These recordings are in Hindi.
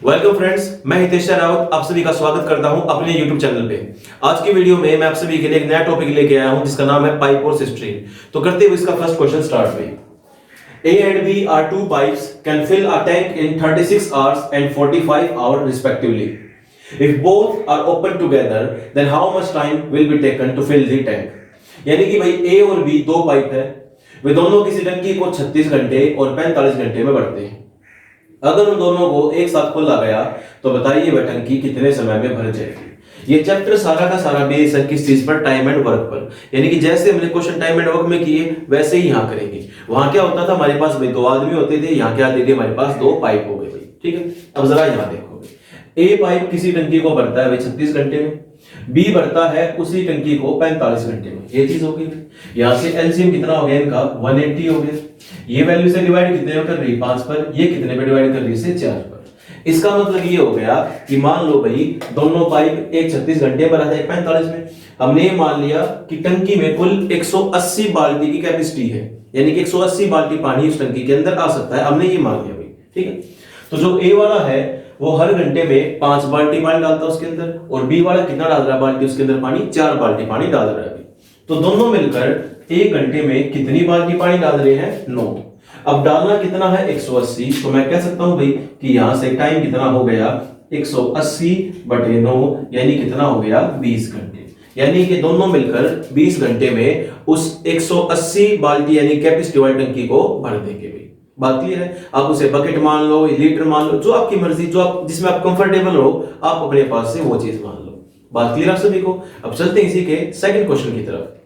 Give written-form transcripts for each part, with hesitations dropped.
वेलकम फ्रेंड्स, मैं हितेश रावत आप सभी का स्वागत करता हूं अपने YouTube चैनल पे। आज की वीडियो में मैं आप सभी के लिए एक नया टॉपिक लेके आया हूं जिसका नाम है पाइप और सिस्टरीन। तो करते हुए इसका फर्स्ट क्वेश्चन स्टार्ट हुई। A and B are two pipes can fill a tank in 36 hours and 45 hours respectively. If both are open together, then how much time will be taken to fill the tank? यानी कि भाई A और B दो पाइप है, वे दोनों किसी टंकी को 36 घंटे और 45 घंटे में भरते हैं। अगर उन दोनों को एक साथ खोला गया तो बताइए वह टंकी कितने समय में भर जाएगी। ये चैप्टर सारा का सारा बेस है किस चीज पर, टाइम एंड वर्क पर। यानी कि जैसे हमने क्वेश्चन टाइम एंड वर्क में किए वैसे ही यहाँ करेंगे। वहां क्या होता था, हमारे पास भाई दो आदमी होते थे, यहाँ क्या आते थे, हमारे पास दो पाइप हो गए भाई। ठीक है, अब जरा यहाँ देखोगे, ए पाइप किसी टंकी को भरता है भाई 36 घंटे में, बी भरता है उसी टंकी को 45 घंटे में। ये चीज हो गई। यहाँ से एलसीएम कितना हो गया इनका, 180 हो गया। ये वैल्यू से डिवाइड कितने में कर रही है, 5 पर। ये कितने पे डिवाइड कर रही है, 4 पर। इसका मतलब ये हो गया कि मान लो भाई दोनों पाइप एक 36 घंटे भरा था, एक 45 में। हमने ये मान लिया कि टंकी में कुल 180 बाल्टी की कैपेसिटी है, यानी कि 180 बाल्टी पानी उस टंकी के अंदर आ सकता है। हमने ये मान लिया भाई। ठीक है, तो जो ए वाला है वो हर घंटे में 5 बाल्टी पानी डालता है उसके अंदर, और बी वाला कितना डाल रहा है बाल्टी उसके अंदर पानी, 4 बाल्टी पानी डाल रहा है। तो दोनों मिलकर एक घंटे में कितनी बाल्टी पानी डाल रहे हैं, 9। अब डालना कितना है, 180। तो मैं कह सकता हूं भाई कि यहां से टाइम कितना हो गया, 180 बटे 9, यानी कितना हो गया, 20 घंटे। यानी कि दोनों मिलकर 20 घंटे में उस 180 बाल्टी यानी कैपेसिटी वाली टंकी को भर देंगे भाई। बात क्लियर है। आप उसे बकेट मान लो, लीटर मान लो, जो आपकी मर्जी, जो आप जिसमें आप कंफर्टेबल हो, आप अपने पास से वो चीज मान लो। बात क्लियर आप सभी को। अब चलते हैं इसी के सेकंड क्वेश्चन की तरफ।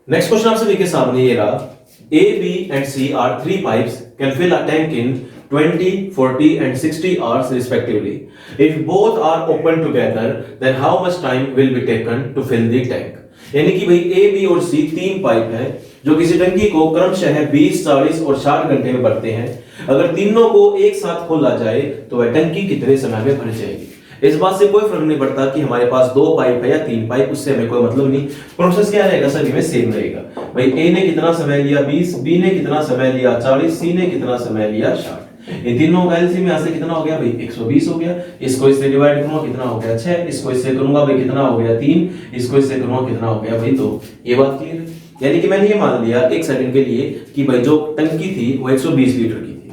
नेक्स्ट क्वेश्चन आप सभी के सामने ये रहा। A, B and C are three pipes can fill a tank in 20, 40 and 60 hours respectively. If both are open together, then how much time will be taken to fill the tank? यानी कि भाई A, B और C तीन पाइप हैं जो किसी टंकी को क्रमशः 20, 40 और 60 घंटे में भरते हैं। अगर तीनों को एक साथ खोला जाए तो वह टंकी कितने समय में भर जाएगी। इस बात से कोई फर्क नहीं पड़ता कि हमारे पास दो पाइप है या तीन पाइप, उससे हमें कोई मतलब नहीं। प्रोसेस क्या रहेगा, सभी में सेम रहेगा भाई। ए ने कितना समय लिया, 20, बी ने कितना समय लिया, 40, सी ने कितना समय लिया, 60। इन तीनों का एलसीएम यहां से कितना हो गया भाई, 120 हो गया। इसको इससे डिवाइड करूंगा कितना हो गया, 6। इसको इससे करूंगा भाई कितना हो गया, 3। इसको इससे करूंगा कितना हो गया भाई, 2। ये बात क्लियर है। यानी कि मैंने ये मान लिया एक सेकंड के लिए कि भाई जो टंकी थी वो 120 लीटर की थी।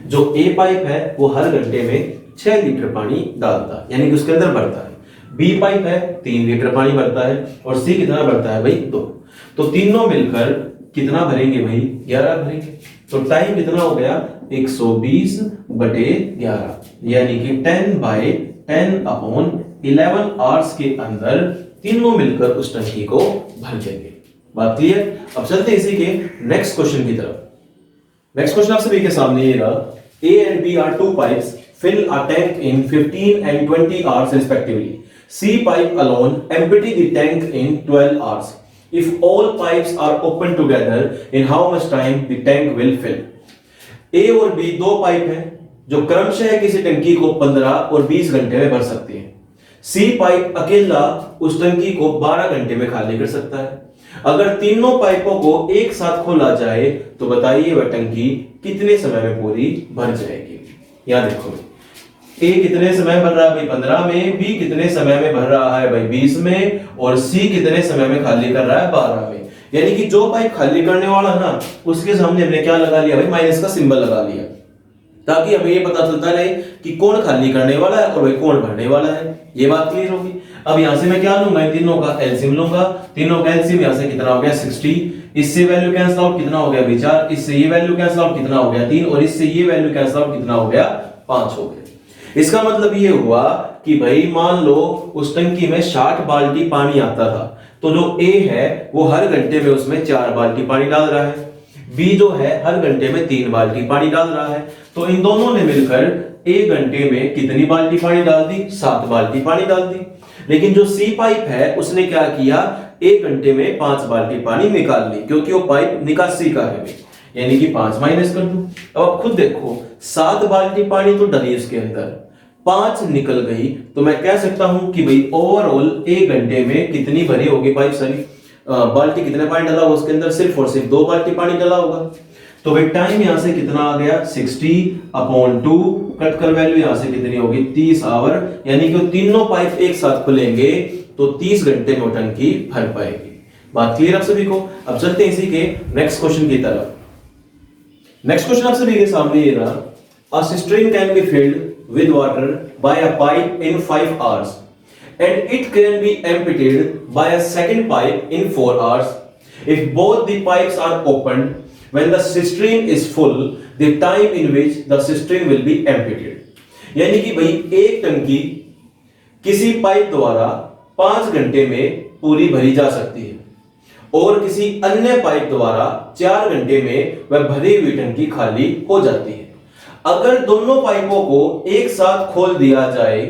जो ए पाइप है वो हर घंटे में 6 लीटर पानी डालता है, यानी कि उसके अंदर भरता है। बी पाइप है 3 लीटर पानी भरता है, और सी कितना भरता है भाई, 2। तो तीनों मिलकर कितना भरेंगे भाई, 11 भरेंगे। तो टाइम कितना हो गया, 120 बटे 11, यानी कि 10/10/11 आवर्स के अंदर तीनों मिलकर उस टंकी को भर देंगे। बात क्लियर। अब चलते हैं इसी के नेक्स्ट क्वेश्चन की तरफ। नेक्स्ट क्वेश्चन आप सभी के सामने ये रहा। A and B are two pipes fill a tank in 15 and 20 hours respectively. C pipe alone empty the tank in 12 hours. If all pipes are open together, in how much time the tank will fill? A और B दो पाइप हैं जो क्रमशः किसी टंकी को 15 और 20 घंटे में भर सकते हैं। C पाइप अकेला उस टंकी को 12 घंटे में खाली कर सकता है। अगर तीनों पाइपों को एक साथ खोला जाए तो बताइए वह टंकी कितने समय में पूरी भर जाएगी। यहां देखो, ए कितने समय भर रहा है भाई, 15 में। बी कितने समय में भर रहा है भाई, 20 में। और सी कितने समय में खाली कर रहा है, 12 में। यानी कि जो पाइप खाली करने वाला है ना, उसके सामने हमने क्या लगा लिया भाई, माइनस का सिंबल लगा लिया, ताकि हमें ये पता चलता रहे कि कौन खाली करने वाला है और भाई कौन भरने वाला है। ये बात क्लियर होगी। अब यहां से मैं क्या लूंगा, इन तीनों का एलसीएम लूंगा। तीनों का एलसीएम यहां से कितना हो गया, 60। इससे वैल्यू कैंसिल आउट कितना हो गया भाई, 4। इससे ये वैल्यू कैंसिल आउट कितना हो गया, 3। और इससे ये वैल्यू कैंसिल आउट कितना हो गया, 5 हो गया। इसका मतलब ये हुआ कि भाई मान लो उस टंकी में 60 बाल्टी पानी आता था, तो जो ए है वो हर घंटे में उसमें 4 बाल्टी पानी डाल रहा है। बी जो है हर घंटे में 3 बाल्टी पानी डाल रहा है। तो इन दोनों ने मिलकर एक घंटे में कितनी बाल्टी पानी डाल दी, 7 बाल्टी पानी डाल दी। लेकिन जो सी पाइप है उसने क्या किया, एक घंटे में 5 बाल्टी पानी निकाल ली, क्योंकि वो पाइप निकासी का है, यानी कि 5 माइनस कर दूं। अब आप खुद देखो, 7 बाल्टी पानी तो डली उसके अंदर, 5 निकल गई, तो मैं कह सकता हूं कि भाई ओवरऑल एक घंटे में कितनी भरी होगी पाइप सारी, बाल्टी कितने पानी डाला होगा उसके अंदर, सिर्फ और सिर्फ 2 बाल्टी पानी डाला होगा। तो भाई टाइम यहां से कितना आ गया 60/2, कट कर वैल्यू यहां से कितनी होगी 30 आवर, यानी कि वो तीनों पाइप एक साथ खुलेंगे तो 30 घंटे में वो टंकी भर पाएगी। बात क्लियर आप सभी को? अब चलते हैं इसी के नेक्स्ट क्वेश्चन की तरफ। नेक्स्ट क्वेश्चन आप सभी के सामने ये रहा, a cistern can be filled with water by a pipe in 5 hours and it can be emptied by a second pipe in 4 hours. If both the pipes are opened when the cistern is full, the time in which the cistern will be emptied. यानी कि भाई एक टंकी किसी पाइप द्वारा 5 घंटे में पूरी भरी जा सकती है और किसी अन्य पाइप द्वारा 4 घंटे में वह भरी हुई टंकी खाली हो जाती है। अगर दोनों पाइपों को एक साथ खोल दिया जाए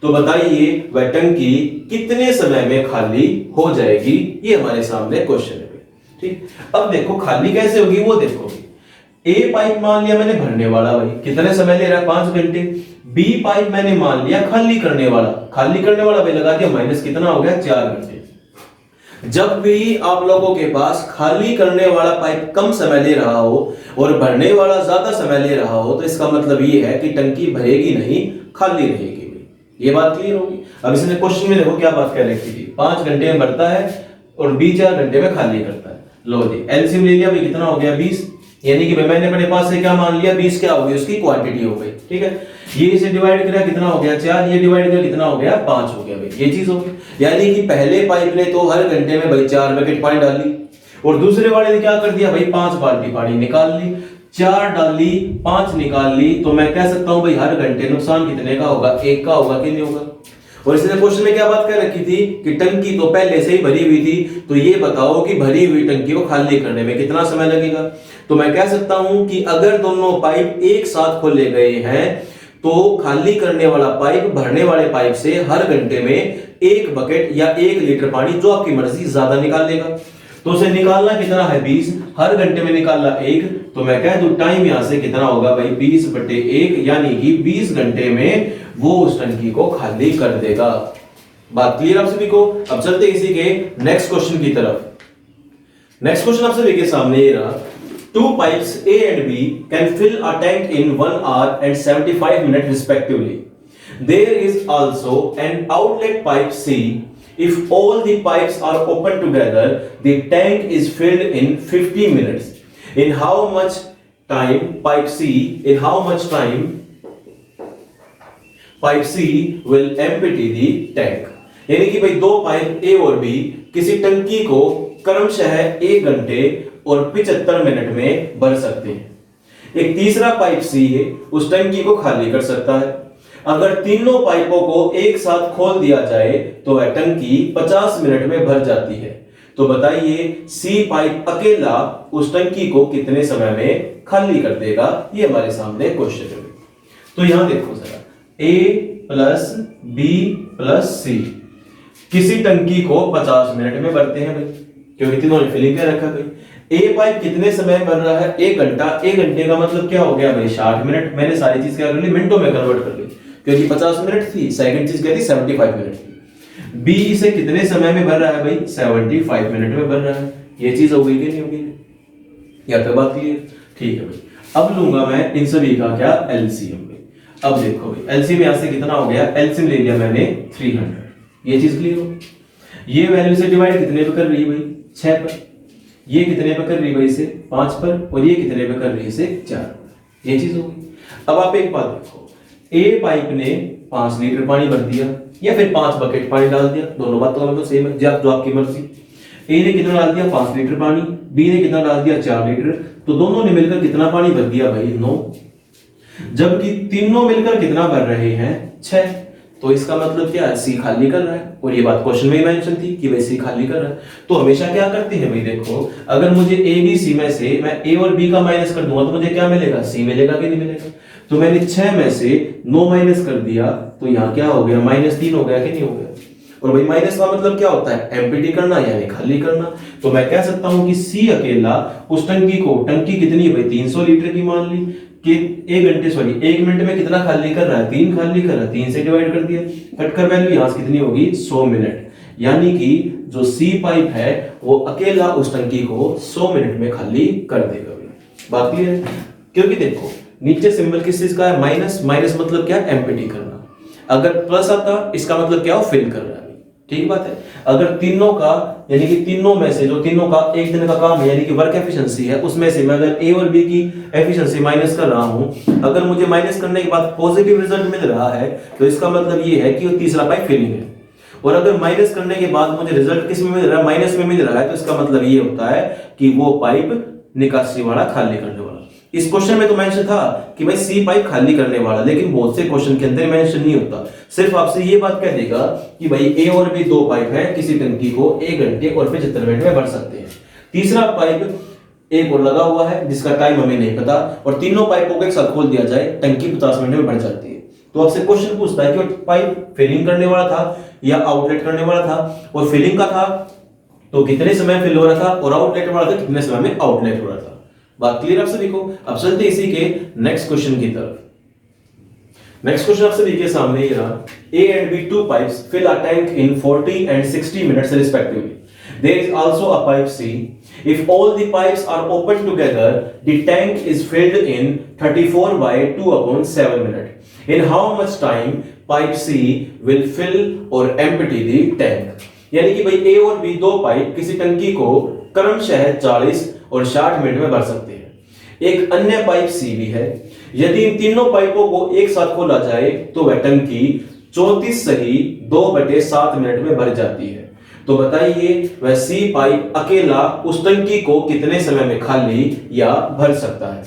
तो बताइए वह टंकी कितने समय में खाली हो जाएगी। ये हमारे सामने क्वेश्चन है। ठीक, अब देखो खाली कैसे होगी वो देखो। ए पाइप मान लिया मैंने भरने वाला, भाई कितने समय ले रहा है 5 घंटे। बी पाइप मैंने मान लिया खाली करने वाला, खाली करने वाला भाई लगा दिया माइनस कितना हो गया 4 घंटे। जब भी आप लोगों के पास खाली करने वाला पाइप कम समय ले रहा हो और भरने वाला ज्यादा समय ले रहा हो तो इसका मतलब ये है कि टंकी भरेगी नहीं, खाली रहेगी। ये बात क्लियर होगी। अब इसने क्वेश्चन में देखो क्या बात कह रखी थी, 5 घंटे में भरता है और बी 4 घंटे में खाली करता है। लो जी एलसीएम ले लिया भाई, कितना हो गया 20, यानी कि मैंने अपने पास से क्या मान लिया 20 क्या हो गई उसकी क्वांटिटी हो गई। ठीक है, ये इसे डिवाइड किया कितना हो गया 4, ये डिवाइड किया कितना हो गया 5 हो गया भाई, ये चीज हो गई। यानी कि पहले पाइप ने तो हर घंटे में भाई 4 बकेट पानी डाली और दूसरे वाले ने क्या कर दिया भाई 5 बाल्टी पानी निकाल ली, 4 डाली 5 निकाल ली। तो मैं कह सकता हूं भाई हर घंटे नुकसान कितने का होगा, 1 का होगा कि नहीं होगा। और इसने क्वेश्चन में क्या बात कर रखी थी कि टंकी तो पहले से ही भरी हुई थी, तो ये बताओ कि भरी हुई टंकी को खाली करने में कितना समय लगेगा। तो मैं कह सकता हूं कि अगर दोनों पाइप एक साथ खोले गए हैं तो खाली करने वाला पाइप भरने वाले पाइप से हर घंटे में 1 बकेट या 1 लीटर पानी जो आपकी मर्जी ज्यादा निकाल लेगा। तो उसे निकालना कितना है 20, हर घंटे में निकालना 1, तो मैं कह दूं टाइम यहां से कितना होगा भाई 20/1, यानी कि 20 घंटे में वो उस टंकी को खाली कर देगा। बात क्लियर आप सभी को? अब चलते इसी के नेक्स्ट क्वेश्चन की तरफ। नेक्स्ट क्वेश्चन आप सभी के सामने ये रहा, 2 pipes A and B can fill a tank in 1 hour and 75 minutes respectively. There is also an outlet pipe C. If all the pipes are open together, the tank is filled in 50 minutes. In how much time pipe C will empty the tank? यानी कि भाई 2 पाइप A और B किसी टंकी को क्रमशः 1 घंटे और 75 मिनट में भर सकते हैं। एक तीसरा पाइप C है, उस टंकी को खाली कर सकता है। अगर तीनों पाइपों को एक साथ खोल दिया जाए तो वह टंकी 50 मिनट में भर जाती है। तो बताइए सी पाइप अकेला उस टंकी को कितने समय में खाली कर देगा। ये हमारे सामने क्वेश्चन है। तो यहां देखो जरा, A plus B plus C किसी टंकी को 50 मिनट में भरते हैं भाई, क्योंकि तीनों ने फिलिंग कर रखा भाई। ए पाइप कितने समय में भर रहा है 1 घंटा, 1 घंटे का मतलब क्या हो गया भाई 60 मिनट। मैंने सारी चीज क्या कर ली मिनटों में कन्वर्ट कर ली, क्योंकि 50 मिनट थी। सेकंड चीज क्या थी 75 मिनट थी। बी इसे कितने समय में भर रहा है भाई 75 मिनट में भर रहा है। ये चीज हो गई कि नहीं होगी? या तो बात क्लियर? ठीक है भाई, अब लूंगा मैं इन सभी का क्या एलसीएम में। अब देखो भाई एलसीएम यहां से कितना हो गया, एलसीएम ले लिया मैंने 300। ये चीज क्लियर हो? ये वैल्यू से डिवाइड कितने पे कर रही है भाई 6 पर, ये कितने पे कर रही है भाई से 5 पर, और ये कितने पे कर रही है से 4। ये चीज होगी। अब आप एक बात देखो, ए पाइप ने 5 लीटर पानी भर दिया या फिर 5 बकेट पानी डाल दिया, दोनों बातों का मतलब सेम है, जो आपकी मर्जी। ए ने कितना डाल दिया 5 लीटर पानी, बी ने कितना डाल दिया 4 लीटर, तो दोनों ने मिलकर कितना पानी भर दिया भाई 9, जबकि तीनों मिलकर कितना भर रहे हैं 6। तो इसका मतलब क्या है सी खाली कर रहा है, और ये बात क्वेश्चन में ही मेंशन थी कि भाई सी खाली कर रहा है। तो हमेशा क्या करते हैं भाई, देखो अगर मुझे ए बी सी में से मैं ए और बी का माइनस कर दूंगा तो मुझे क्या मिलेगा सी मिलेगा कि नहीं मिलेगा। तो मैंने 6 में से 9 माइनस कर दिया तो यहाँ क्या हो गया -3 हो गया कि नहीं हो गया। और भाई माइनस का मतलब क्या होता है एम्प्टी करना यानी खाली करना। तो मैं कह सकता हूं कि सी अकेला उस टंकी को, टंकी कितनी है भाई 300 लीटर की मान ली, कि 1 मिनट में कितना खाली कर रहा है 3 खाली कर रहा है, 3 से डिवाइड कर दिया, कट कर वैल्यू यहां से कितनी होगी 100 मिनट। यानी कि जो सी पाइप है वो अकेला उस टंकी को 100 मिनट में खाली कर देगा। बात क्लियर है? क्योंकि देखो नीचे सिंबल किस चीज का है, माइनस, माइनस मतलब क्या, एम्प्टी करना। अगर प्लस आता इसका मतलब क्या हो, फिल कर रहा है। ठीक बात है। अगर तीनों का यानी कि तीनों में से जो तीनों का एक दिन का काम है यानी कि वर्क एफिशिएंसी है, उसमें से मैं अगर ए और बी की एफिशिएंसी माइनस कर रहा हूं, अगर मुझे माइनस करने के बाद पॉजिटिव रिजल्ट मिल रहा है तो इसका मतलब ये है कि वो तीसरा पाइप फिलिंग है। और अगर माइनस करने के बाद मुझे रिजल्ट किस में मिल रहा है, माइनस में मिल रहा है, तो इसका मतलब ये होता है कि वो पाइप निकासी वाला, खाली करने वाला। इस क्वेश्चन में तो मेंशन था कि भाई सी पाइप खाली करने वाला, लेकिन बहुत से क्वेश्चन के अंदर मेंशन नहीं होता। सिर्फ आपसे ये बात कह देगा कि भाई ए और बी दो पाइप है, किसी टंकी को 1 घंटे और 75 मिनट में भर सकते हैं। तीसरा पाइप एक और लगा हुआ है जिसका टाइम हमें नहीं पता, और तीनों पाइपों को एक साथ खोल दिया जाए, टंकी 50 मिनट में भर जाती है। तो आपसे क्वेश्चन पूछता है कि पाइप फिलिंग करने वाला था या आउटलेट करने वाला था, और फिलिंग का था तो कितने समय फिल हो रहा था, और आउटलेट वाला था कितने समय में आउटलेट हो रहा था। बात क्लियर आप सभी को? अब चलते इसी के नेक्स्ट क्वेश्चन की तरफ। नेक्स्ट क्वेश्चन आप सभी के सामने ये रहा, A and B two pipes fill a tank in 40 and 60 minutes respectively. There is also a pipe C. If all the pipes are open together, the tank is filled in 34 by 2/7 minutes. In how much time pipe C will fill or empty the tank? यानी कि भाई A और B दो पाइप किसी टंकी को क्रमशः 40 और 60 मिनट में भर सकते हैं। एक अन्य पाइप सी भी है। यदि इन तीनों पाइपों को एक साथ खोला जाए तो वह टंकी 34 सही 2/7 मिनट में भर जाती है। तो बताइए वह सी पाइप अकेला उस टंकी को कितने समय में खाली या भर सकता है।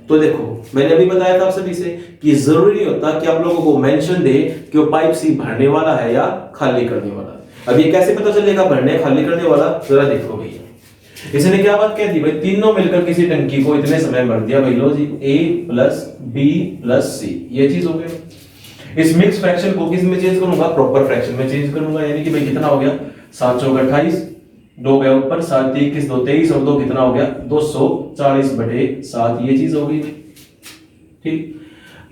तो देखो मैंने अभी बताया था आप सभी से कि जरूरी नहीं होता कि आप लोगों को मेंशन दे कि वो पाइप सी भरने वाला है या खाली करने वाला है। अब ये कैसे पता चलेगा भरने खाली करने वाला, जरा देखो भैया। इसने क्या बात कह दी भाई, तीनों मिलकर किसी टंकी को इतने समय में भर दिया। भाई लो जी, A plus B plus C, ये चीज हो गया। इस मिक्स फ्रैक्शन को किस में चेंज करूंगा, प्रॉपर फ्रैक्शन में चेंज करूंगा। यानी कि भाई कितना हो गया, 7 चौक 28, 2 गया ऊपर, 7 21 2 23 और 2 कितना हो गया 240/7, ये चीज हो गई। ठीक,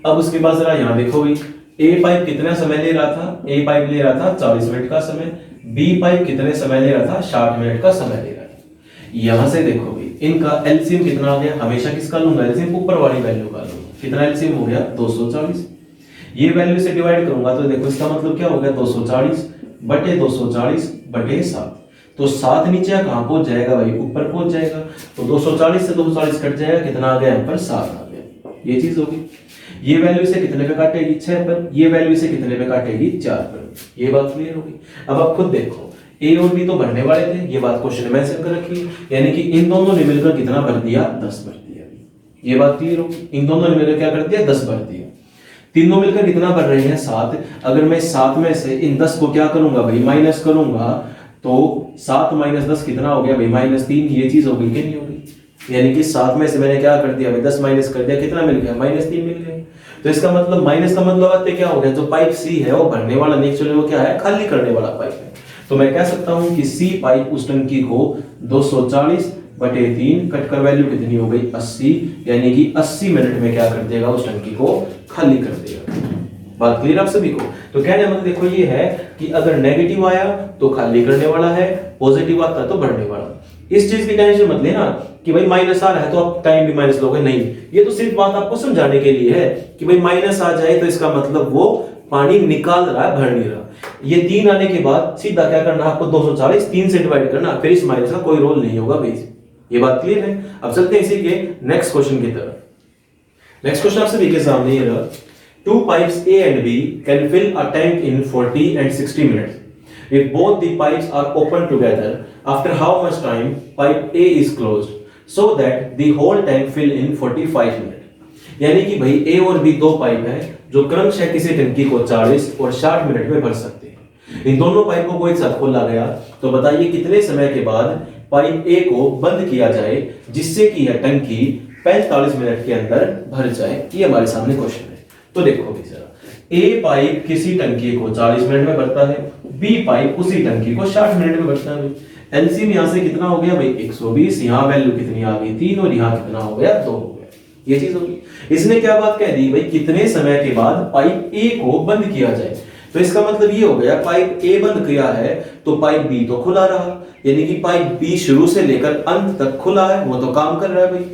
अब उसके बाद जरा यहां देखो भाई, A पाइप कितना समय ले रहा था, A पाइप ले रहा था 40 मिनट का समय, B पाइप कितने समय ले रहा था, 60 मिनट का समय ले रहा था। यहां से देखो भाई इनका एलसीएम कितना आ गया, हमेशा किसका लूंगा, एलसीएम ऊपर वाली वैल्यू का लूंगा। कितना एलसीएम हो गया 240, ये वैल्यू से डिवाइड करूंगा तो देखो इसका मतलब क्या हो गया 240/7। तो 7 नीचे कहां पहुंच जाएगा भाई, ऊपर पहुंच जाएगा। तो 240 से 240 कट जाएगा, कितना आ गया यहाँ पर 7 आ गया, ये चीज होगी। ये वैल्यू से कितने पे काटेगी 6 पर, ये वैल्यू से कितने पे काटेगी 4 पर, ये बात क्लियर होगी। अब आप खुद देखो ए और बी तो भरने वाले थे, ये बात क्वेश्चन में मेंशन कर रखी, यानी कि इन दोनों ने मिलकर कितना भर दिया 10 भर दिया, ये बात क्लियर होगी। इन दोनों ने मिलकर क्या कर दिया 10 भर दिया। तीनों मिलकर कितना भर रहे हैं 7। अगर मैं 7 में से इन 10 को क्या करूंगा भाई माइनस करूंगा, तो 7 - 10 कितना हो गया भाई -3, ये चीज हो गई कि नहीं होगी। यानी कि 7 में से मैंने क्या कर दिया भाई 10 माइनस कर दिया, कितना मिल गया -3 मिल गया। तो इसका मतलब माइनस का मतलब आते क्या हो गया, जो पाइप सी है वो भरने वाला नहीं, एक्चुअली वो क्या है खाली करने वाला पाइप है। तो मैं कह सकता हूं कि सी पाइप उस टंकी को 240/3 कटकर वैल्यू कितनी हो गई 80, यानी कि 80 मिनट में क्या कर देगा उस टंकी को खाली कर देगा। बात क्लियर आप सभी को? तो कहने मतलब देखो ये है कि अगर नेगेटिव आया तो खाली करने वाला है, पॉजिटिव आता तो भरने वाला। इस चीज की टेंशन मत लेना कि भाई माइनस आ रहा है तो आप टाइम भी माइनस लोगे, नहीं। ये तो सिर्फ बात आपको समझाने के लिए है कि भाई माइनस आ जाए तो इसका मतलब वो पानी निकाल रहा है, भर नहीं रहा। ये 3 आने के बाद सीधा क्या करना है आपको 240 3 से डिवाइड करना, फिर इस माइनस का कोई रोल नहीं होगा भाई। ये बात क्लियर है? अब चलते हैं इसी के नेक्स्ट क्वेश्चन की तरफ। नेक्स्ट क्वेश्चन आप सभी के सामने ये रहा, two pipes A and B can fill a tank in 40 and 60 minutes. If both the pipes are open together, after how much time pipe A is closed so that the whole tank fill in 45 minutes. यानी कि भाई A और B दो पाइप हैं जो क्रमशः किसी टंकी को 40 और 60 मिनट में भर सकते हैं। इन दोनों पाइपों को एक साथ खोला गया, तो बताइए कितने समय के बाद पाइप A को बंद किया जाए जिससे कि यह टंकी 45 मिनट के अंदर भर जाए। ये हमारे सामने क्वेश्चन है। तो देखो भी जरा, ए पाइप किसी टंकी को 40 मिनट में भरता है, बी पाइप उसी टंकी को 60 मिनट में भरता है। एलसीएम यहां से कितना हो गया भाई 120, यहां वैल्यू कितनी आ गई 3 और यहां कितना हो गया 2 हो गया, ये चीज होगी। इसने क्या बात कह दी भाई कितने समय के बाद पाइप ए को बंद किया जाए, तो इसका मतलब ये हो गया पाइप ए बंद किया है तो पाइप बी तो खुला रहा, यानी कि पाइप बी शुरू से लेकर अंत तक खुला है, वो तो काम कर रहा है भाई।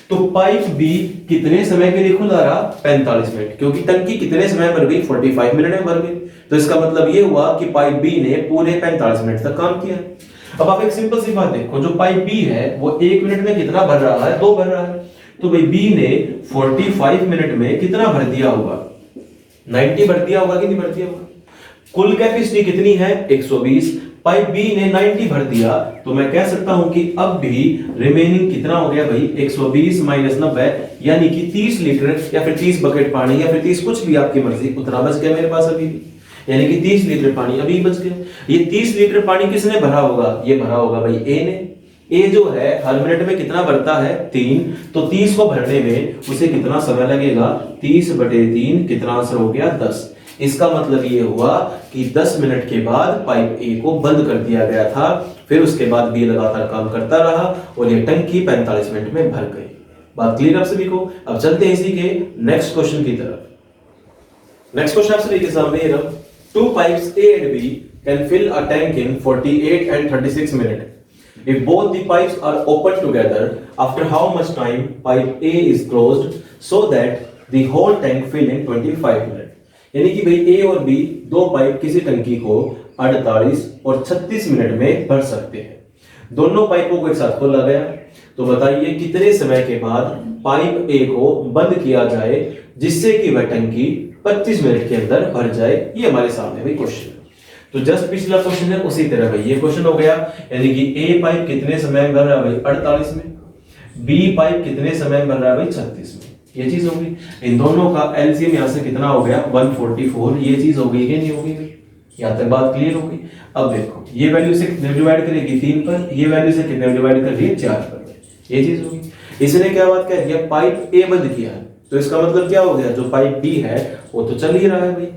तो पाइप बी कितने समय के लिए खुला रहा? 45 मिनट, क्योंकि टंकी कितने समय भर गई? 45 मिनट में भर गई। तो इसका मतलब ये हुआ कि पाइप बी ने पूरे 45 मिनट तक काम किया। अब आप एक सिंपल सी बात देखो, जो पाइप बी है वो 1 मिनट में कितना भर रहा है? 2 भर रहा है। तो भाई बी ने 45 मिनट में कितना भर दिया होगा? 90 भर दिया होगा कि नहीं भर दिया होगा? कुल कैपेसिटी कितनी है? 120। पाइप बी ने 90 भर दिया, तो मैं कह सकता हूं कि अब भी रिमेनिंग कितना हो गया भाई? 120 माइनस 90, यानी कि 30 लीटर या फिर 30 बकेट पानी या फिर 30, कुछ भी आपकी मर्जी, उतना बच गया मेरे पास अभी भी, यानी कि 30 लीटर पानी अभी बच गया। ये 30 लीटर पानी किसने भरा होगा? ये भरा होगा भाई ए ने। ए जो है हर मिनट में कितना भरता है? 3। तो 30 को भरने में उसे कितना समय लगेगा? 30/3, कितना आंसर हो गया? 10। इसका मतलब ये हुआ कि 10 मिनट के बाद पाइप ए को बंद कर दिया गया था, फिर उसके बाद बी लगातार काम करता रहा और ये टंकी 45 मिनट में भर गई। बात क्लियर आप सभी को? अब चलते हैं इसी के नेक्स्ट क्वेश्चन की तरफ। नेक्स्ट क्वेश्चन आप सभी के सामने ये रहा। Two pipes A and B can fill a tank in 48 and 36 minutes. If both the pipes are opened together, after how much time pipe A is closed so that the whole tank fill in 25 minutes? यानी कि भाई A और B दो पाइप किसी टंकी को 48 और 36 मिनट में भर सकते हैं। दोनों पाइपों को एक साथ खोला गया, तो बताइए कितने समय के बाद पाइप A को बंद किया जाए जिससे कि वह टंकी 25 मिनट के अंदर भर जाए। ये हमारे सामने भाई क्वेश्चन है। तो जस्ट पिछला क्वेश्चन है उसी तरह भाई ये क्वेश्चन हो गया, यानी कि ए पाइप कितने समय में भर रहा है भाई? 48 में। बी पाइप कितने समय में भर रहा है भाई? 36 में। ये चीज होगी। इन दोनों का एलसीएम यहां से कितना हो गया? 144। ये चीज हो गई कि नहीं हो गई? यहां तक बात क्लियर हो गई। अब देखो ये वैल्यू से कितने डिवाइड करेगी? 3 पर। ये वैल्यू से कितने डिवाइड कर रही है? 4 पर। ये चीज होगी। इसने क्या बात कह दिया? पाइप ए बंद किया है, तो इसका मतलब क्या हो गया? जो पाइप बी है वो तो चल ही रहा है भाई,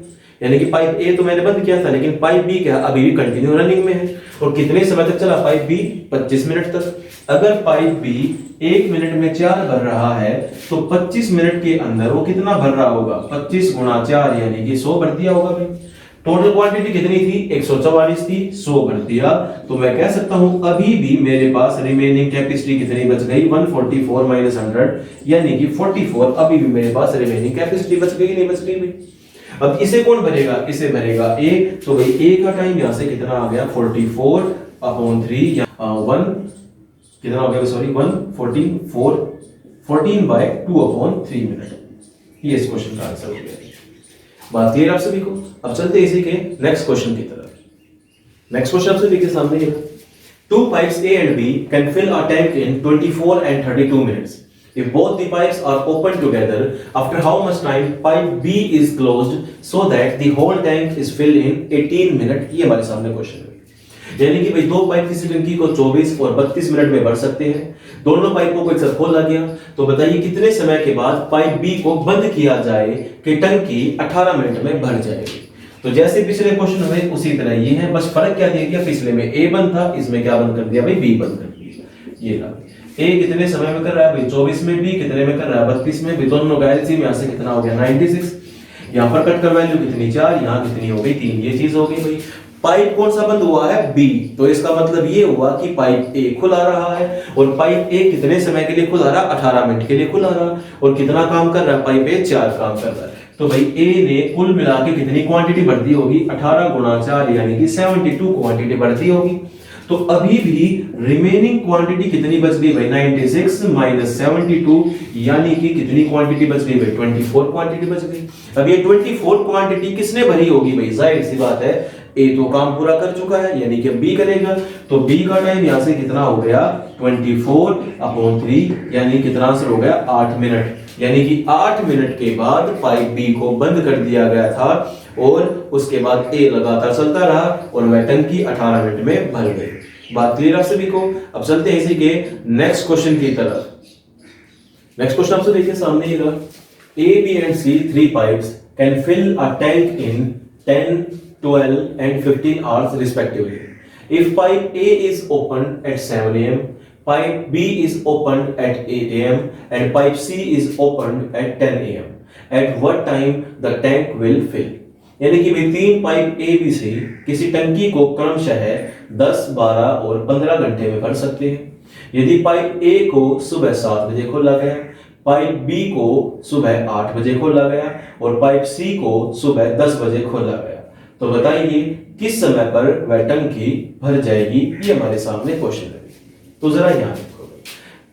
यानी कि पाइप ए तो मैंने बंद किया था, लेकिन पाइप बी क्या अभी भी कंटिन्यू रनिंग में है। और कितने समय तक चला पाइप बी? 25 मिनट तक। अगर पाइप बी 1 मिनट में 4 भर रहा है, तो 25 मिनट के अंदर वो कितना भर रहा होगा? 25 गुणा 4 यानी कि 100 भर दिया होगा भाई। टोटल क्वांटिटी कितनी थी? 144 थी, 100 भर दिया। तो मैं कह सकता हूं अभी भी मेरे पास रिमेनिंग कैपेसिटी कितनी बच गई? 144 माइनस 100, यानी कि 44 अभी भी मेरे पास रिमेनिंग कैपेसिटी बच गई, नहीं बच गई भाई? अब इसे कौन भरेगा? इसे भरेगा ए। तो भाई ए का टाइम यहां से कितना आ गया? 44/3 या 1 कितना हो गया? Sorry 14/2/3 minute. ये इस क्वेश्चन का आंसर हो गया। बात क्लियर आप सभी को? अब चलते हैं इसी के नेक्स्ट क्वेश्चन की तरफ। नेक्स्ट क्वेश्चन आप सभी के सामने है। Two pipes A and B can fill a tank in 24 and 32 minutes. If both the pipes are opened together, after how much time pipe B is closed so that the whole tank is filled in 18 minutes? ये हमारे सामने क्वेश्चन है। यानी कि भाई दो पाइप किसी टंकी को 24 और 32 मिनट में भर सकते हैं। दोनों पाइपों को एक साथ खोला गया, तो बताइए कितने समय के बाद पाइप बी को बंद किया जाए कि टंकी 18 मिनट में भर जाएगी। तो जैसे पिछले क्वेश्चन में उसी तरह ये है, बस फर्क क्या दे दिया? पिछले में ए बंद था, इसमें क्या बंद कर दिया भाई? बी बंद कर दिया। ये रहा। ए कितने समय में कर रहा है भाई? 24 में। बी कितने में कर रहा है? 32 में। दोनों का एलसीएम यहां से कितना हो गया? 96। यहां पर कट कर वैल्यू कितनी? 4। यहां कितनी हो गई? 3। ये चीज हो गई भाई। पाइप कौन सा बंद हुआ है? बी। तो इसका मतलब ये हुआ कि पाइप ए खुला रहा है, और पाइप ए कितने समय के लिए खुला रहा? 18 मिनट के लिए खुला रहा। और कितना काम कर रहा है पाइप ए? 4 काम कर रहा है। तो भाई ए ने कुल मिला के कितनी क्वांटिटी भर दी होगी? 18 गुणा 4 यानी कि 72 क्वांटिटी भर दी होगी। तो अभी भी रिमेनिंग क्वांटिटी कितनी बच गई भाई? 96 माइनस 72 यानी कि कितनी क्वांटिटी बच गई भाई? 24 क्वांटिटी बच गई। अब ये 24 क्वांटिटी किसने भरी होगी भाई? जाहिर सी बात है ए तो काम पूरा कर चुका है, यानी कि बी करेगा। तो बी का टाइम यहां से कितना हो गया? 24/3 यानी कितना आंसर हो गया? 8 मिनट। यानी कि 8 मिनट के बाद पाइप बी को बंद कर दिया गया था और उसके बाद ए लगातार चलता रहा और वह टंकी 18 मिनट में भर गई। बात क्लियर आप सभी को? अब चलते हैं इसी के नेक्स्ट क्वेश्चन की तरफ। नेक्स्ट क्वेश्चन आपसे देखिए सामने ही रहा। A B and C 3 pipes can fill a tank in 10, 12 and 15 hours respectively. If pipe A is opened at 7 a.m., pipe B is opened at 8 a.m. and pipe C is opened at 10 a.m. At what time the tank will fill? यानी कि भाई 3 पाइप A, B, C किसी टंकी को क्रमशः 10, 12 और 15 घंटे में भर सकते हैं। यदि पाइप A को सुबह 7 बजे खोला गया पाइप बी को सुबह 8 बजे खोला गया और पाइप सी को सुबह 10 बजे खोला गया। तो बताइए किस समय पर वह टंकी भर जाएगी, ये हमारे सामने क्वेश्चन है। तो जरा यहाँ देखो,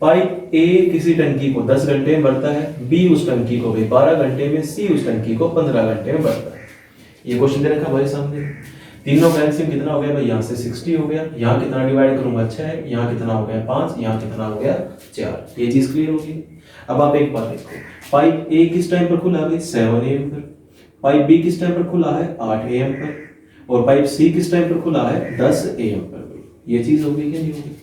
पाइप ए किसी टंकी को 10 घंटे में भरता है, बी उस टंकी को भी 12 घंटे में, सी उस टंकी को 15 घंटे में भरता है। ये क्वेश्चन दे रखा हमारे सामने। तीनों का एलसीएम कितना हो गया भाई, यहाँ से 60 हो गया, यहाँ कितना डिवाइड करूंगा 6, यहाँ कितना हो गया 5, यहाँ कितना हो गया 4। ये चीज क्लियर होगी। अब आप एक बात देखो, पाइप ए किस टाइम पर खुला है 7 AM पर, पाइप बी किस टाइम पर खुला है 8 AM पर, और पाइप सी किस टाइम पर खुला है 10 AM पर। ये चीज होगी क्या नहीं होगी,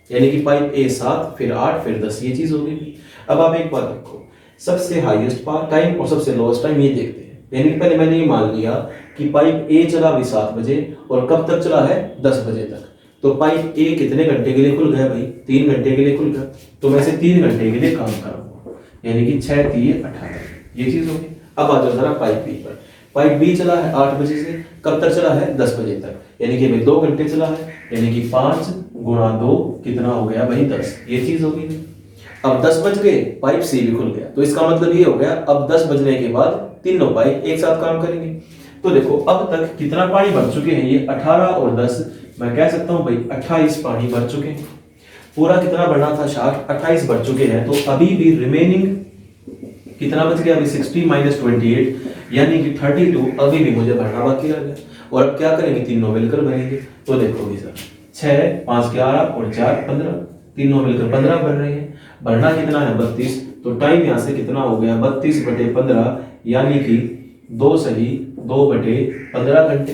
यानी कि पाइप ए 7 फिर 8 फिर 10, ये चीज होगी। अब आप एक बात देखो, सबसे हाईएस्ट टाइम और सबसे लोएस्ट टाइम ये देखते हैं। यानी कि पहले मैंने ये मान लिया कि पाइप ए चला भी 7 बजे और कब तक चला है 10 बजे तक। तो पाइप ए कितने घंटे के लिए खुल गया भाई, 3 घंटे के लिए खुल गया। तो मैं इसे 3 घंटे के लिए काम करूंगा, यानी कि 6 3 18, ये चीज होगी। अब आ जाओ जरा पाइप बी पर। पाइप बी चला है 8 बजे से कब तक चला है 10 बजे तक, यानी कि भाई 2 घंटे चला है, यानी कि 5 गुणा 2 कितना हो गया भाई 10, ये चीज होगी। अब 10 बज गए, पाइप सी भी खुल गया। तो इसका मतलब ये हो गया अब 10 बजने के बाद तीनों पाइप एक साथ काम करेंगे। तो देखो अब तक कितना पानी भर चुके हैं, ये 18 और 10, मैं कह सकता हूं भाई 28 पानी भर चुके हैं। पूरा कितना भरना था 60, 28 भर चुके हैं। तो अभी भी रिमेनिंग कितना बच गया अभी 60 माइनस 28, यानी कि 32 अभी भी मुझे भरना बाकी रह गया। और अब क्या करेंगे, तीनों मिलकर भरेंगे। तो देखो भी सर 6 5 11 और 4 15, तीनों मिलकर 15 भर रहे हैं। भरना कितना है 32, तो टाइम यहाँ से कितना हो गया 32/15, यानी कि 2 सही 2/15 घंटे,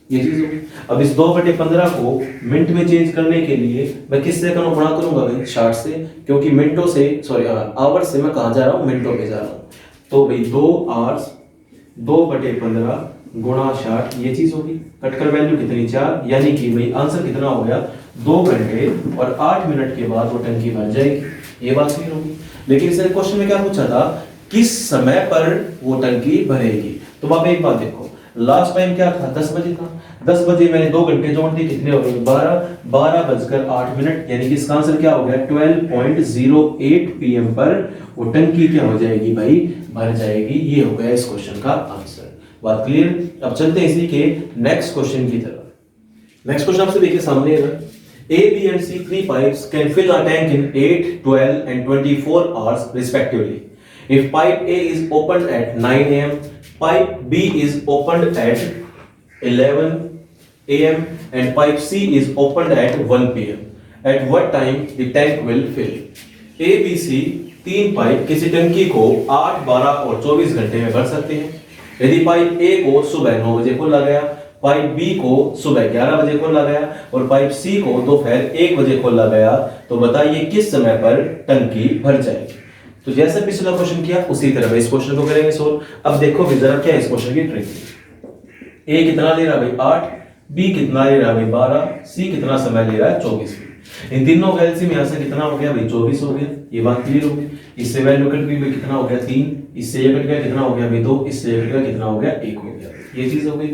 ये चीज होगी। अब इस 2/15 को मिनट में चेंज करने के लिए मैं किससे गुणा करूंगा भाई 60 से, क्योंकि मिनटों से सॉरी आवर से मैं कहां जा रहा हूं, मिनटों पे जा रहा हूं। तो भाई 2 आवर्स 2/15 गुणा 60, ये चीज होगी। कटकर वैल्यू कितनी 4, यानी कि भाई आंसर कितना हो गया 2 घंटे और 8 मिनट के बाद वो टंकी भर जाएगी। ये बात क्लियर होगी। लेकिन इस क्वेश्चन में क्या पूछा था, किस समय पर वो टंकी भरेगी। तो आप एक बात देखो, लास्ट टाइम क्या था 10 बजे था, 10 बजे मैंने 2 घंटे जोड़ दिए, कितने हो गए 12 बजकर 8 मिनट, यानी कि इसका आंसर क्या हो गया 12.08 PM पर वो टंकी क्या हो जाएगी भाई भर जाएगी। ये हो गया इस क्वेश्चन का आंसर। बात क्लियर। अब चलते हैं इसी के नेक्स्ट क्वेश्चन की तरफ। नेक्स्ट क्वेश्चन आपसे देखिए सामने है, A, B and C 3 pipes can fill a tank in 8, 12 and 24 hours respectively. If pipe A is opened at 9 AM, pipe B is opened at 11 AM and pipe C is opened at 1 PM. At what time the tank will fill? A, B, C 3 pipe किसी टंकी को 8, 12 और 24 घंटे में भर सकते हैं। यदि पाइप A को सुबह 9 बजे खोला गया, पाइप बी को सुबह 11 बजे खोला गया और पाइप सी को दोपहर 1 बजे खोला गया, तो बताइए किस समय पर टंकी भर जाएगी। तो जैसे पिछला क्वेश्चन किया उसी तरह इस क्वेश्चन को करेंगे सोल्व। अब देखो जरा क्या इस क्वेश्चन की ट्रिक। ए कितना ले रहा है भाई 8, बी कितना ले रहा है भाई 12, सी कितना समय ले रहा है 24। इन तीनों का एलसीएम यहां से कितना हो गया भाई 24 हो गया। ये बात क्लियर होगी। इससे वैल्यू कट गई भाई कितना हो गया 3, इससे ये कट गया कितना हो गया भाई 2, इससे ये कट गया कितना हो गया 1 हो गया। ये चीज हो गई।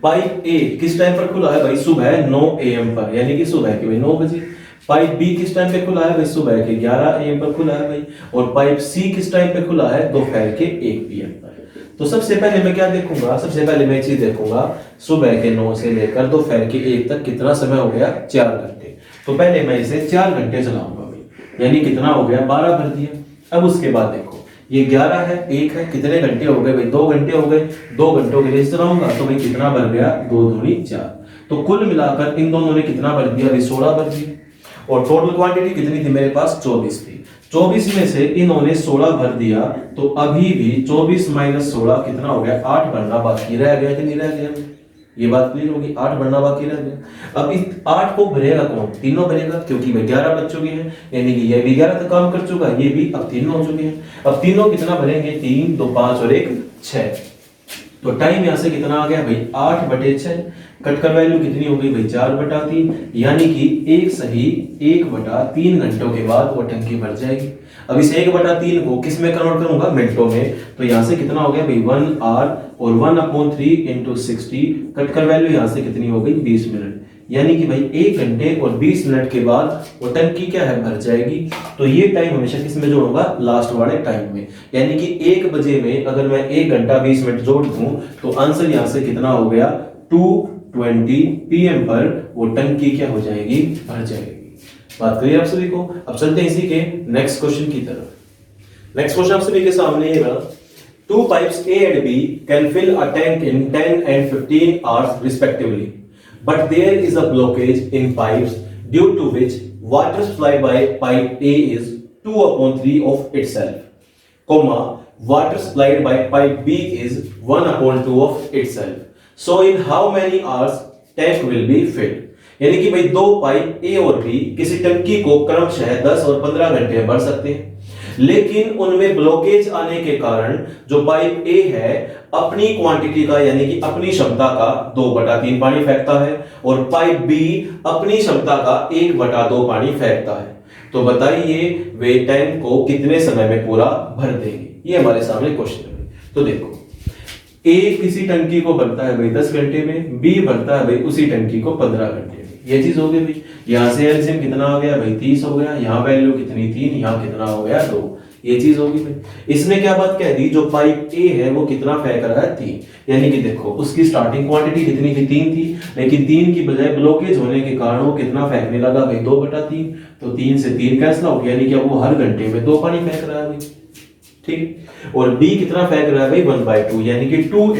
पाइप ए किस टाइम पर खुला है भाई सुबह 9 AM पर, यानी कि सुबह के भाई 9 बजे। पाइप बी किस टाइम पे खुला है भाई सुबह के 11 AM पर खुला है भाई। और पाइप सी किस टाइम पे खुला है दोपहर के 1 PM पर। तो सबसे पहले मैं क्या देखूंगा, सबसे पहले मैं चीज देखूंगा सुबह के 9 से लेकर दोपहर के 1 तक कितना समय हो गया 4 घंटे। तो पहले मैं इसे 4 घंटे चलाऊंगा भाई, यानी कितना हो गया 12 भर दिया। अब उसके बाद देखो ये 11 है 1 है, कितने घंटे हो गए भाई 2 घंटे हो गए। 2 घंटों के लिए चलाऊंगा तो भाई कितना भर गया 2 दूनी 4। तो कुल मिलाकर इन दोनों ने कितना भर दिया भाई 16 भर दिया। और टोटल क्वांटिटी कितनी थी मेरे पास 24 थी। 24 में से इन्होंने 16 भर दिया, तो अभी भी 24 माइनस 16 कितना हो गया 8 भरना बाकी रह गया कि नहीं रह गया। ये बात क्लियर होगी, 8 भरना बाकी रह गया। अब इस 8 को भरेगा कौन, तीनों भरेगा, क्योंकि भाई 11 बच चुके हैं, यानी कि ये भी 11 तक काम कर चुका, ये भी अब तीनों हो चुके हैं। अब तीनों कितना भरेंगे 3 2 5 और 1 6। तो टाइम यहां से कितना आ गया भाई 8/6। कटकर वैल्यू कितनी हो गई भाई 4/3, यानी कि 1 सही 1/3 घंटों के बाद वो टंकी भर जाएगी। अब इस 1/3 को किस में कन्वर्ट करूंगा मिनटों में, तो यहां से कितना हो गया भाई 1 आवर और 1/3 × 60। कटकर वैल्यू यहां से कितनी हो गई 20 मिनट, यानी कि भाई 1 घंटे और 20 मिनट के बाद वो टंकी क्या है, भर जाएगी। तो ये टाइम हमेशा किस में जोड़ूंगा, लास्ट वाले टाइम में। यानी कि 1 बजे में अगर मैं 1 घंटा 20 मिनट जोड़ दूं तो आंसर यहां से कितना हो गया, 2:20 PM पर वो टंकी क्या हो जाएगी, भर जाएगी। बात करिए आप सभी को। अब चलते हैं इसी के नेक्स्ट क्वेश्चन की तरफ। नेक्स्ट क्वेश्चन आप सभी के सामने है, two pipes A and B can fill a tank in 10 and 15 hours respectively, but there is a blockage in pipes due to which water supply by pipe A is 2/3 of itself, comma water supplied by pipe B is 1/2 of itself. So in how many hours tank will be filled? यानी कि भाई दो पाइप A और B किसी टंकी को क्रमशः 10 और 15 घंटे में भर सकते हैं, लेकिन उनमें ब्लॉकेज आने के कारण जो पाइप ए है अपनी क्वांटिटी का यानी कि अपनी क्षमता का 2/3 पानी फेंकता है और पाइप बी अपनी क्षमता का 1/2 पानी फेंकता है। तो बताइए वे टैंक को कितने समय में पूरा भर देंगे, ये हमारे सामने क्वेश्चन है। तो देखो ए किसी टंकी को भरता है भाई 10 घंटे में, बी भरता है भाई उसी टंकी को 15 घंटे में। ये चीज हो गई भाई। यहां से एलसीएम कितना आ गया भाई 30 हो गया, यहां वैल्यू कितनी 3, यहां कितना हो गया 2। ये चीज होगी भाई। इसमें क्या बात कह दी, जो पाइप ए है वो कितना फेंक रहा है 3, यानी कि देखो उसकी स्टार्टिंग क्वांटिटी कितनी थी 3 थी, लेकिन 3 की बजाय ब्लॉकेज होने के कारण वो कितना फेंकने लगा भाई 2/3। तो 3 से 3 कैंसिल आउट, यानी कि अब वो हर घंटे में 2 पानी फेंक रहा है भाई, ठीक। और बी कितना फेंक रहा है भाई 1/2, यानी कि 2 ×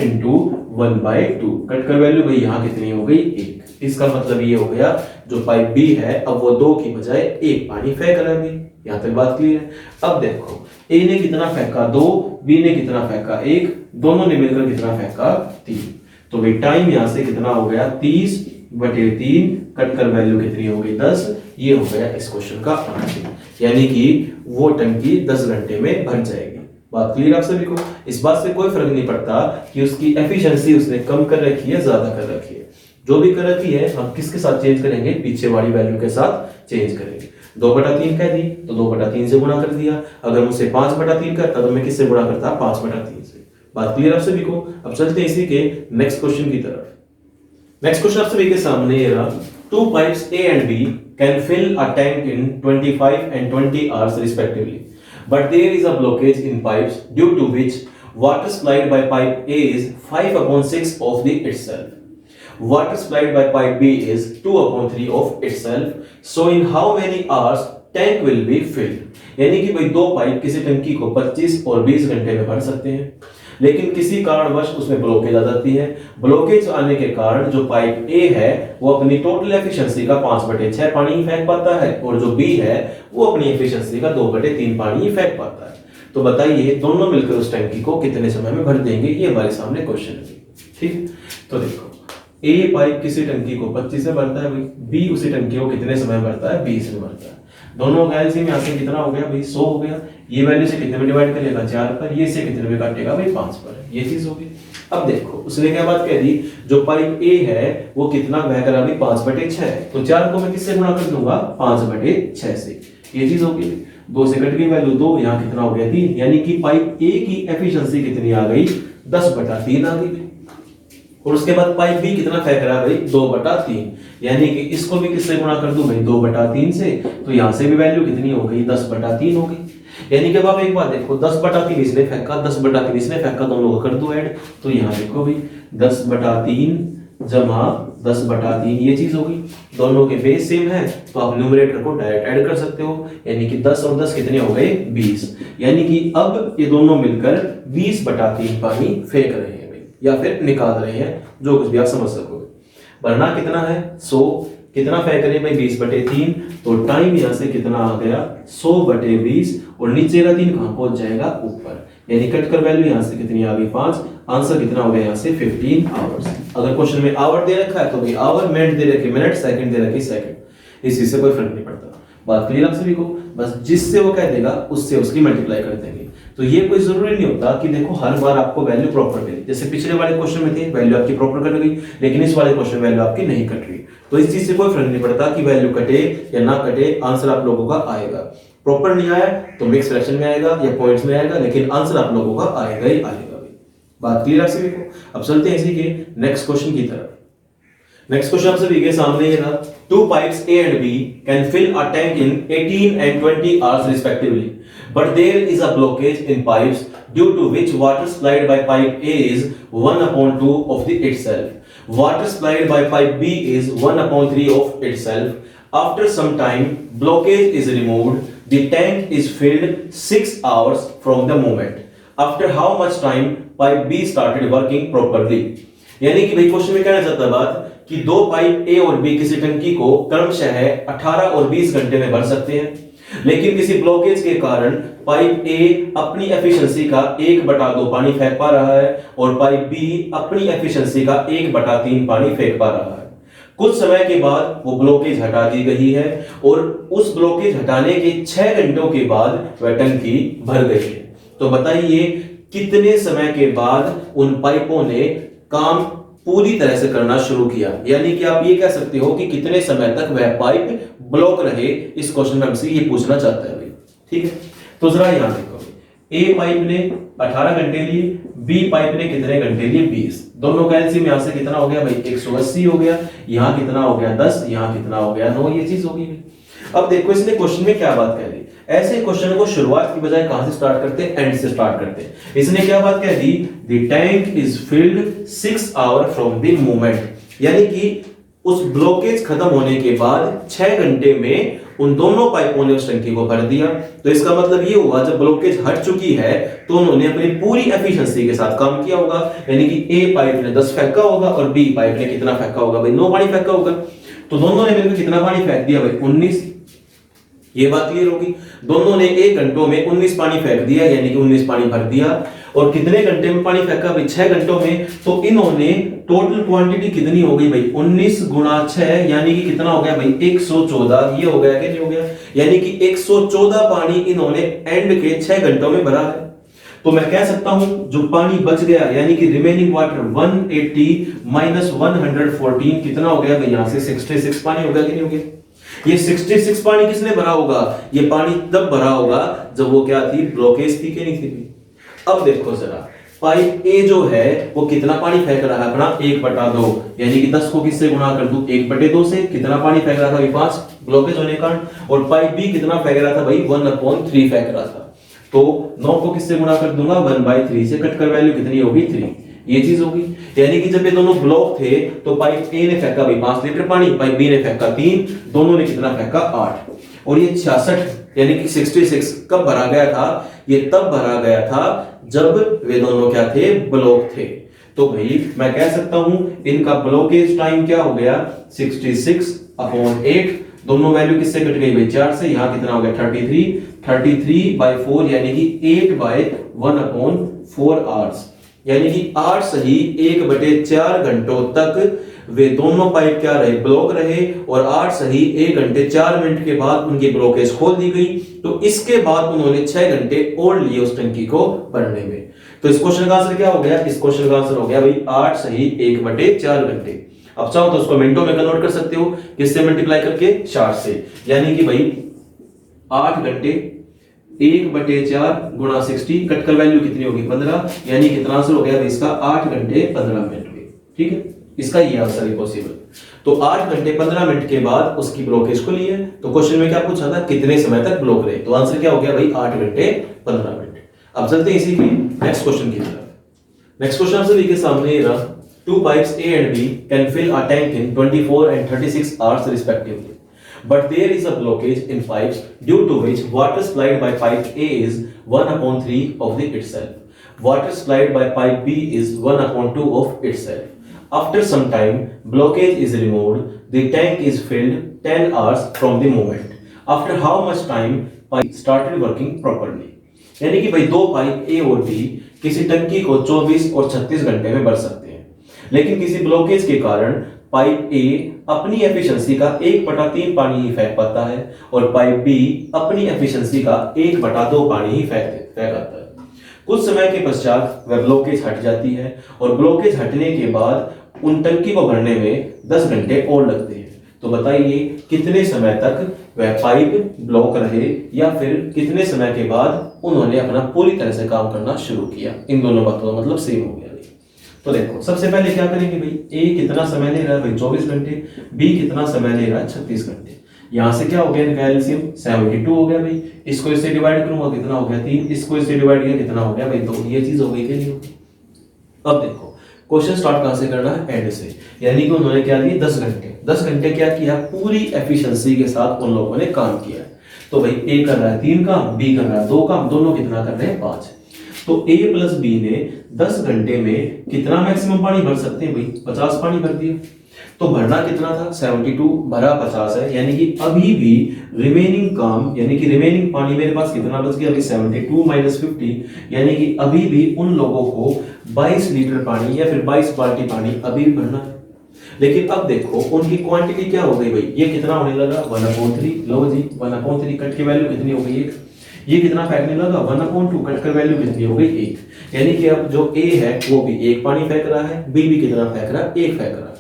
1/2। कट कर वैल्यू भाई यहाँ कितनी हो गई 1। इसका मतलब ये हो गया जो पाइप बी है अब वो 2 की बजाय 1 पानी फेंक रहा है भाई। यहां तक बात क्लियर है। अब देखो ए ने कितना फेंका 2, बी ने कितना फेंका 1, दोनों ने मिलकर कितना फेंका 3। तो भाई टाइम यहां से कितना हो गया 30/3, कट कर वैल्यू कितनी हो गई 10। ये हो गया इस क्वेश्चन का आंसर, यानी कि वो टंकी 10 घंटे में भर जाएगी। बात क्लियर आप सभी को। इस बात से कोई फर्क नहीं पड़ता कि उसकी एफिशिएंसी उसने कम कर रखी है ज्यादा कर रखी है, जो भी कर रखी है हम किसके साथ चेंज करेंगे, पीछे वाली वैल्यू के साथ चेंज करेंगे। 2/3 कह दी तो 2/3 से गुणा कर दिया, अगर मुझसे 5/3 करता तो मैं किससे गुणा करता 5/3 से। बात क्लियर आप सभी को। अब चलते हैं इसी के नेक्स्ट क्वेश्चन की तरफ। नेक्स्ट क्वेश्चन आप सभी के सामने ये रहा, two pipes A and B can fill a tank in 25 and 20 hours respectively, but there is a blockage in pipes due to which water supplied by pipe A is 5/6 of the itself. Water supplied by pipe B is 2/3 of itself. So in how many hours tank will be filled? यानी कि भाई दो पाइप किसी टंकी को 25 और 20 घंटे में भर सकते हैं, लेकिन किसी कारणवश उसमें ब्लॉकेज आ जाती है। ब्लॉकेज आने के कारण जो पाइप ए है वो अपनी टोटल एफिशिएंसी का 5/6 पानी ही फेंक पाता है, और जो बी है वो अपनी एफिशिएंसी का 2/3 पानी ही फेंक पाता है। तो बताइए दोनों मिलकर उस टंकी को कितने समय में भर देंगे, ये हमारे सामने क्वेश्चन है। ठीक, तो देखो ए पाइप किसी टंकी को 25 में भरता है भाई, बी उसी टंकी को कितने समय में भरता है 20 में भरता है। दोनों का एलसीएम यहां से कितना हो गया भाई 100 हो गया। ये वैल्यू से कितने में डिवाइड करेगा 4 पर, ये से कितने में काटेगा भाई 5 पर। ये चीज होगी। अब देखो उसने क्या बात कह दी, जो पाइप ए है वो कितना बह कर अभी 5/6, तो 4 को मैं किससे गुणा कर दूंगा 5/6 से। ये चीज होगी। 2 से कट गई वैल्यू 2, यहाँ कितना हो गया 3, यानी कि पाइप ए की एफिशिएंसी कितनी आ गई 10/3 आ गई। और उसके बाद पाइप बी कितना फेंक रहा है भाई 2/3, यानी कि इसको भी किससे गुणा कर दूं भाई 2/3 से, तो यहां से भी वैल्यू कितनी हो गई 10/3 हो गई। यानी कि अब आप एक बात देखो 10/3 इसने फेंका 10/3 इसने फेंका, दोनों को कर दो ऐड, तो यहां देखो भाई 10/3 जमा 10/3 ये चीज होगी। दोनों के बेस सेम है तो आप न्यूमरेटर को डायरेक्ट ऐड कर सकते हो, यानी कि 10 और 10 कितने हो गए 20, यानी कि अब ये दोनों मिलकर 20/3 पानी फेंक रहे हैं या फिर निकाल रहे हैं, जो कुछ भी आप समझ सकोगे। भरना कितना है 100, कितना फेंक रहे हैं भाई 20/3, तो टाइम यहां से कितना आ गया 100/20, और नीचे का 3 कहां पहुंच जाएगा ऊपर, यानी कट कर वैल्यू यहां से कितनी आ गई 5। आंसर कितना हो गया यहां से 15 आवर्स। अगर क्वेश्चन में आवर दे रखा है तो भाई आवर, मिनट दे रखे मिनट, सेकंड दे रखी सेकंड, इस चीज से कोई फर्क नहीं पड़ता। बात क्लियर आप सभी को। बस जिससे वो कह देगा उससे उसकी मल्टीप्लाई कर देंगे। तो ये कोई जरूरी नहीं होता कि देखो हर बार आपको वैल्यू प्रॉपर मिले, जैसे पिछले वाले क्वेश्चन में थी वैल्यू आपकी प्रॉपर कट गई, लेकिन इस वाले क्वेश्चन वैल्यू आपकी नहीं कट रही। तो इस चीज से कोई फर्क नहीं पड़ता कि वैल्यू कटे या ना कटे, आंसर आप लोगों का आएगा। प्रॉपर नहीं आया तो मिक्स फ्रैक्शन में आएगा या पॉइंट्स में आएगा, लेकिन आंसर आप लोगों का आएगा ही आएगा। बात क्लियर आप सभी को। अब चलते हैं इसी के नेक्स्ट क्वेश्चन की तरफ। नेक्स्ट क्वेश्चन आप सभी के सामने ये रहा। Two pipes A and B can fill a tank in 18 and 20 hours respectively, but there is a blockage in pipes due to which water supplied by pipe A is 1/2 of the itself. Water supplied by pipe B is 1/3 of itself. After some time, blockage is removed. The tank is filled 6 hours from the moment. After how much time pipe B started working properly? यानी कि भाई क्वेश्चन में कहना चाहता बात कि दो पाइप ए और बी किसी टंकी को क्रमशः 18 और 20 घंटे में भर सकते हैं, लेकिन किसी ब्लॉकेज के कारण पाइप ए अपनी एफिशिएंसी का 1/2 पानी फेंक पा रहा है और पाइप बी अपनी एफिशिएंसी का 1/3 पानी फेंक पा रहा है। कुछ समय के बाद वो ब्लॉकेज हटा दी गई है और उस ब्लॉकेज हटाने के 6 घंटों के बाद वह टंकी भर गई है। तो बताइए कितने समय के बाद उन पाइपों ने काम पूरी तरह से करना शुरू किया। यानी कि आप ये कह सकते हो कि कितने समय तक वह पाइप ब्लॉक रहे। इस क्वेश्चन में हमसे ये पूछना चाहता है भाई, ठीक है। तो जरा यहां देखो, ए पाइप ने 18 घंटे लिए, बी पाइप ने कितने घंटे लिए 20। दोनों का एलसीएम यहां से कितना हो गया भाई 180 हो गया, यहां कितना हो गया 10, यहां कितना हो गया 9, ये चीज होगी। अब देखो इसने क्वेश्चन में क्या बात कह दी। ऐसे क्वेश्चन को शुरुआत की बजाय कहां से स्टार्ट करते हैं, एंड से स्टार्ट करते हैं। इसने क्या बात कह दी, the tank is filled 6 hour from the moment, यानी कि उस ब्लॉकेज खत्म होने के बाद 6 घंटे में उन दोनों पाइपों ने उस टंकी को भर दिया। तो इसका मतलब ये हुआ जब ब्लॉकेज हट चुकी है तो उन्होंने अपनी पूरी एफिशिएंसी के साथ काम किया होगा। यानी कि ए पाइप ने 10 फेंका होगा और बी पाइप ने कितना फेंका होगा भाई 9 पानी फेंका होगा। तो दोनों ने मिलकर कितना पानी फेंक दिया भाई 19। ये बात क्लियर होगी। दोनों ने 1 घंटों में 19 पानी फेंक दिया, यानी कि 19 पानी भर दिया। और कितने घंटे में पानी फेंका भाई 6 घंटों में। तो इन्होंने टोटल क्वांटिटी कितनी हो गई भाई 19 गुणा 6, यानी कि कितना हो गया भाई 114। ये हो गया कि नहीं हो गया, यानी कि 114 पानी इन्होंने एंड के 6 घंटों में भरा है। तो मैं कह सकता हूं जो पानी बच गया यानी कि रिमेनिंग वाटर 180 माइनस 114 कितना हो गया भाई यहां से 66 पानी हो गया कि नहीं हो गया। ये 66 पानी किसने भरा होगा, ये पानी तब भरा होगा जब वो क्या थी ब्लॉकेज थी कि नहीं थी। अब देखो जरा पाइप ए जो है वो कितना पानी फेंक रहा है अपना 1/2, यानी कि 10 को किससे गुणा कर दूं 1/2 से। कितना पानी फेंक रहा था भाई 5 ब्लॉकेज होने के कारण। और पाइप बी कितना फेंक रहा था भाई 1/3 फेंक रहा था। तो 9 को किससे गुणा कर दूंगा 1/3 से, कट कर वैल्यू कितनी होगी 3। ये चीज होगी। यानी कि जब ये दोनों ब्लॉक थे तो पाइप ए ने फेंका भाई 5 लीटर पानी, पाइप बी ने फेंका 3, दोनों ने कितना फेंका 8। और ये 66 यानी कि 66 कब भरा गया था, ये तब भरा गया था जब वे दोनों क्या थे ब्लॉक थे। तो भाई मैं कह सकता हूं इनका ब्लॉकेज टाइम क्या हो गया 66/8। दोनों वैल्यू किससे कट गई भाई 4 से। यहां कितना हो गया 33/4 यानी कि 8/1/4 आवर्स, यानी कि 8 सही 1/4 घंटों तक वे दोनों पाइप क्या रहे ब्लॉक रहे। और 8 सही 1 घंटे 4 मिनट के बाद उनकी ब्लॉकेज खोल दी गई। तो इसके बाद उन्होंने 6 घंटे और लिए उस टंकी को भरने में। तो इस क्वेश्चन का आंसर क्या हो गया, इस क्वेश्चन का आंसर हो गया भाई 8 सही 1/4 घंटे। अब चाहो तो उसको मिनटों में कन्वर्ट कर सकते हो, किससे मल्टीप्लाई करके 4 से। यानी कि भाई 8 घंटे 1/4 गुणा 60, कटकर वैल्यू कितनी होगी 15, यानी कितना आंसर हो गया इसका 8 घंटे 15 मिनट में। ठीक है, इसका ये आंसर है पॉसिबल। तो 8 घंटे 15 मिनट के बाद उसकी ब्लॉकेज खुली है। तो क्वेश्चन में क्या पूछा था कितने समय तक ब्लॉक रहे, तो आंसर क्या हो गया भाई 8 घंटे 15 मिनट। अब चलते हैं इसी के नेक्स्ट क्वेश्चन की तरफ। नेक्स्ट क्वेश्चन आपसे देखिए सामने रहा, two pipes A and B can fill a tank in 24 and 36 hours respectively. But there is a blockage in pipes due to which water supplied by pipe A is 1/3 of the itself. Water supplied by pipe B is 1/2 of itself. After some time, blockage is removed. The tank is filled 10 hours from the moment. After how much time pipe started working properly? यानी कि भाई दो पाइप A और B किसी टंकी को 24 और 36 घंटे में भर सकते हैं, लेकिन किसी ब्लॉकेज के कारण पाइप ए अपनी एफिशिएंसी का 1/3 पानी ही फेंक पाता है और पाइप बी अपनी एफिशिएंसी का 1/2 पानी ही फेंक आता है। कुछ समय के पश्चात वह ब्लॉकेज हट जाती है और ब्लॉकेज हटने के बाद उन टंकी को भरने में 10 घंटे और लगते हैं। तो बताइए कितने समय तक वह पाइप ब्लॉक रहे या फिर कितने समय के बाद उन्होंने अपना पूरी तरह से काम करना शुरू किया। इन दोनों बातों का मतलब सेम हो गया। तो देखो सबसे पहले क्या करेंगे भाई, ए कितना समय ले रहा है भाई 24 घंटे, बी कितना समय ले रहा है 36 घंटे। यहां से क्या हो गया इनका एलसीएम 72 हो गया भाई, इसको इससे डिवाइड करूंगा कितना हो गया 3, इसको इससे डिवाइड किया कितना हो गया भाई 2। ये चीज हो गई कि नहीं होगी। अब देखो क्वेश्चन स्टार्ट कहां से करना है, एंड से, यानी कि उन्होंने क्या दिए 10 घंटे। 10 घंटे क्या किया, पूरी एफिशिएंसी के साथ उन लोगों ने काम किया है। तो भाई ए कर रहा है 3 काम, बी कर रहा है 2 काम, दोनों कितना कर रहे हैं 5। तो ए प्लस बी ने 10 घंटे में कितना मैक्सिमम पानी भर सकते हैं भाई, 50 पानी भर दिया। तो भरना कितना था 72, भरा 50 है, यानी कि अभी भी रिमेनिंग काम, यानी कि रिमेनिंग पानी मेरे पास कितना बच गया भाई 72 माइनस 50, यानी कि अभी भी उन लोगों को 22 लीटर पानी या फिर 22 बाल्टी पानी अभी भी भरना है। लेकिन अब देखो उनकी क्वांटिटी क्या हो गई भाई, ये कितना होने लगा 1/3। लो जी 1/3 कट की वैल्यू कितनी हो गई 1। ये कितना फेंकने लगा 1/2, कट कर वैल्यू कितनी हो गई 1। यानी कि अब जो ए है वो भी 1 पानी फेंक रहा है, बी भी कितना फेंक रहा है 1 फेंक रहा है।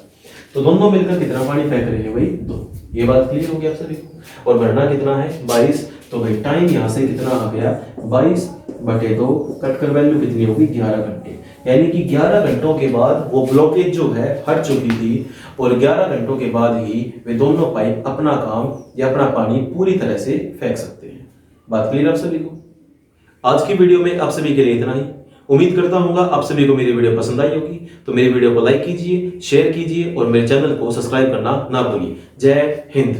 तो दोनों मिलकर कितना पानी फेंक रहे हैं भाई 2। ये बात क्लियर हो गई आप सभी को। और भरना कितना है 22। तो भाई टाइम यहां से कितना आ गया 22/2, कट कर वैल्यू कितनी होगी 11 घंटे। यानी कि 11 घंटों के बाद वो ब्लॉकेज जो है हट चुकी थी, और 11 घंटों के बाद ही वे दोनों पाइप अपना काम या अपना पानी पूरी तरह से फेंक सकते हैं। बात क्लियर आप सभी को। आज की वीडियो में आप सभी के लिए इतना ही। उम्मीद करता हूँ आप सभी को मेरी वीडियो पसंद आई होगी। तो मेरी वीडियो को लाइक कीजिए, शेयर कीजिए और मेरे चैनल को सब्सक्राइब करना ना भूलिए। जय हिंद।